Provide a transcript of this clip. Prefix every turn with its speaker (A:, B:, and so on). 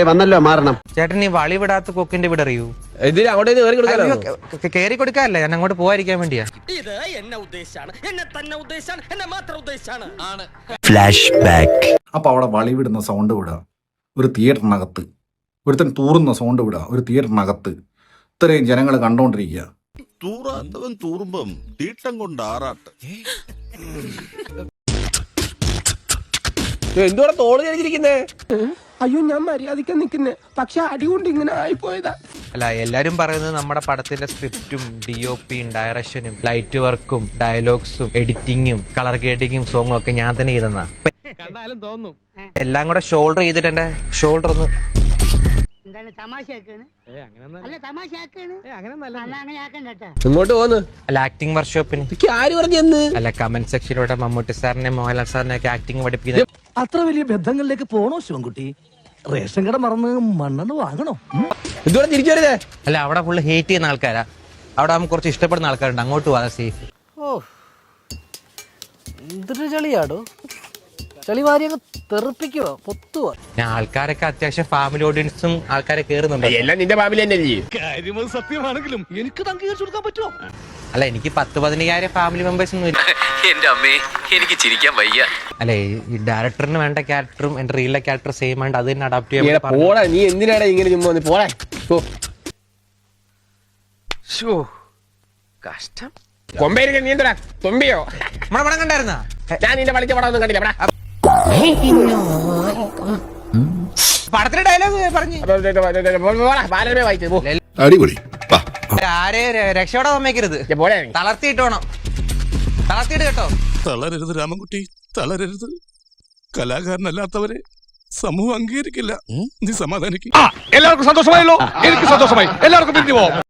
A: വന്നല്ലോ മാറണം.
B: ചേട്ടൻ ഈ വളി വിടാത്ത കൊക്കിന്റെ വീട് അറിയൂ?
C: അങ്ങോട്ടേക്ക്
B: കേറി കൊടുക്കാല്ലേ, ഞാൻ അങ്ങോട്ട് പോവാതിരിക്കാൻ വേണ്ടിയാ.
D: ഇത് എന്നെ ഉദ്ദേശാണ്, എന്നെ തന്നെ ഉദ്ദേശാണ്, എന്നെ മാത്രം ഉദ്ദേശാണ്.
E: Flash back.
F: അപ്പൊ അവിടെ വളി വിടുന്ന സൗണ്ട് വിടുക ഒരു തിയേറ്ററിനകത്ത്, ഒരുത്തൻ തൂറുന്ന സൗണ്ട് വിടുക ഒരു തിയേറ്ററിനകത്ത്, ഇത്രയും ജനങ്ങൾ കണ്ടോണ്ടിരിക്കുക.
G: തൂറാത്തവൻ തൂറുമ്പം തീട്ടം കൊണ്ട് ആറാട്ട്.
C: എന്തുകൂടെ തോള് ചരിച്ചിരിക്കുന്നേ?
D: അയ്യോ, ഞാൻ മര്യാദയ്ക്ക് നിൽക്കുന്നേ, പക്ഷെ അടികൊണ്ട് ഇങ്ങനെ ആയിപ്പോയതാ.
B: അല്ല, എല്ലാരും പറയുന്നത് നമ്മുടെ പടത്തിന്റെ സ്ക്രിപ്റ്റും DOPയും ഡയറക്ഷനും ലൈറ്റ് വർക്കും ഡയലോഗ്സും എഡിറ്റിങ്ങും കളർ ഗ്രേഡിങ്ങും സോങ്ങും ഒക്കെ ഞാൻ തന്നെ ചെയ്തെന്നാ.
D: കണ്ടാലും തോന്നും
B: എല്ലാം കൂടെ ഷോൾഡർ ചെയ്തിട്ട് എന്റെ ഷോൾഡർ ഒന്ന്
C: ഇങ്ങോട്ട് പോന്ന്.
B: അല്ല, ആക്ടിങ് വർക്ക്ഷോപ്പിന്.
C: ആര് പറഞ്ഞു?
B: അല്ല, കമന്റ് സെക്ഷനിലൂടെ മമ്മൂട്ടി സാറിനെ മോഹൻലാൽ സാറിനെ ഒക്കെ ആക്ടിങ് പഠിപ്പിക്കുന്നത്.
H: അത്ര വലിയ ബന്ധങ്ങളിലേക്ക് പോണോ ശിവൻകുട്ടി? റേഷൻ കട മറന്ന് മണ്ണെണ്ണ വാങ്ങണോ?
C: എന്തുകൂടെ തിരിച്ചു വരുന്നേ?
B: അല്ല, അവിടെ ഫുള്ള് ഹേറ്റ് ചെയ്യുന്ന ആൾക്കാരാ. അവിടെ നമുക്ക് കുറച്ച് ഇഷ്ടപ്പെടുന്ന ആൾക്കാരുണ്ട്, അങ്ങോട്ട് പോകാൻ സേഫ്.
H: എന്തൊരു ചളിയാടോ, ചളിവാരിയൊക്കെ തെറിപ്പിക്കുവോ, പൊത്തുവോ?
B: ഞാൻ ആൾക്കാരൊക്കെ അത്യാവശ്യം ഫാമിലി ഓഡിയൻസും ആൾക്കാരെ കേറുന്നുണ്ട്.
C: എല്ലാം നിന്റെ ഫാമിലി തന്നെ
H: സത്യമാണെങ്കിലും എനിക്ക് അംഗീകരിച്ചു കൊടുക്കാൻ പറ്റുമോ?
B: അല്ല, എനിക്ക് 10-15,000 ഫാമിലി മെമ്പേഴ്സ് ഒന്നും ഇല്ല.
E: എന്റെ അമ്മേ, എനിക്ക് ചിരിക്കാൻ വയ്യ.
B: അല്ലെ, ഈ ഡയറക്ടറിന് വേണ്ട ക്യാരക്ടറും എന്റെ റിയലിലെ ക്യാരക്ടർ സെയിം ആയിട്ട് അത് തന്നെ അഡാപ്റ്റ് ചെയ്യാൻ.
C: പോടാ, നീ എന്തിനാടാ ഇങ്ങനെ ചുമ്മാ വന്ന് പോടാ.
E: കഷ്ടം.
C: കൊമ്പേരിക്കാൻ നീ എന്താ കൊമ്പിയോ?
B: നമ്മുടെ പടം കണ്ടായിരുന്നാ?
C: ഞാൻ നിന്റെ കളിച്ച പടം ഒന്നും കണ്ടില്ല.
B: പടത്തിലെ ഡയലോഗ് പറഞ്ഞു
C: വായിച്ചു
G: അടിപൊളി.
B: ആരെ രക്ഷപ്പെടാൻ സമ്മതിക്കരുത്.
C: പോടാ.
B: തളർത്തിയിട്ട് വേണം, തളർത്തിയിട്ട് കേട്ടോ.
G: തളരരുത് രാമൻകുട്ടി, തളരരുത്. കലാകാരനല്ലാത്തവരെ സമൂഹം അംഗീകരിക്കില്ല. നീ സമാധാനിക്കും.
I: എല്ലാവർക്കും സന്തോഷമായല്ലോ? എനിക്ക് സന്തോഷമായി. എല്ലാവർക്കും പിരിഞ്ഞു പോവാം.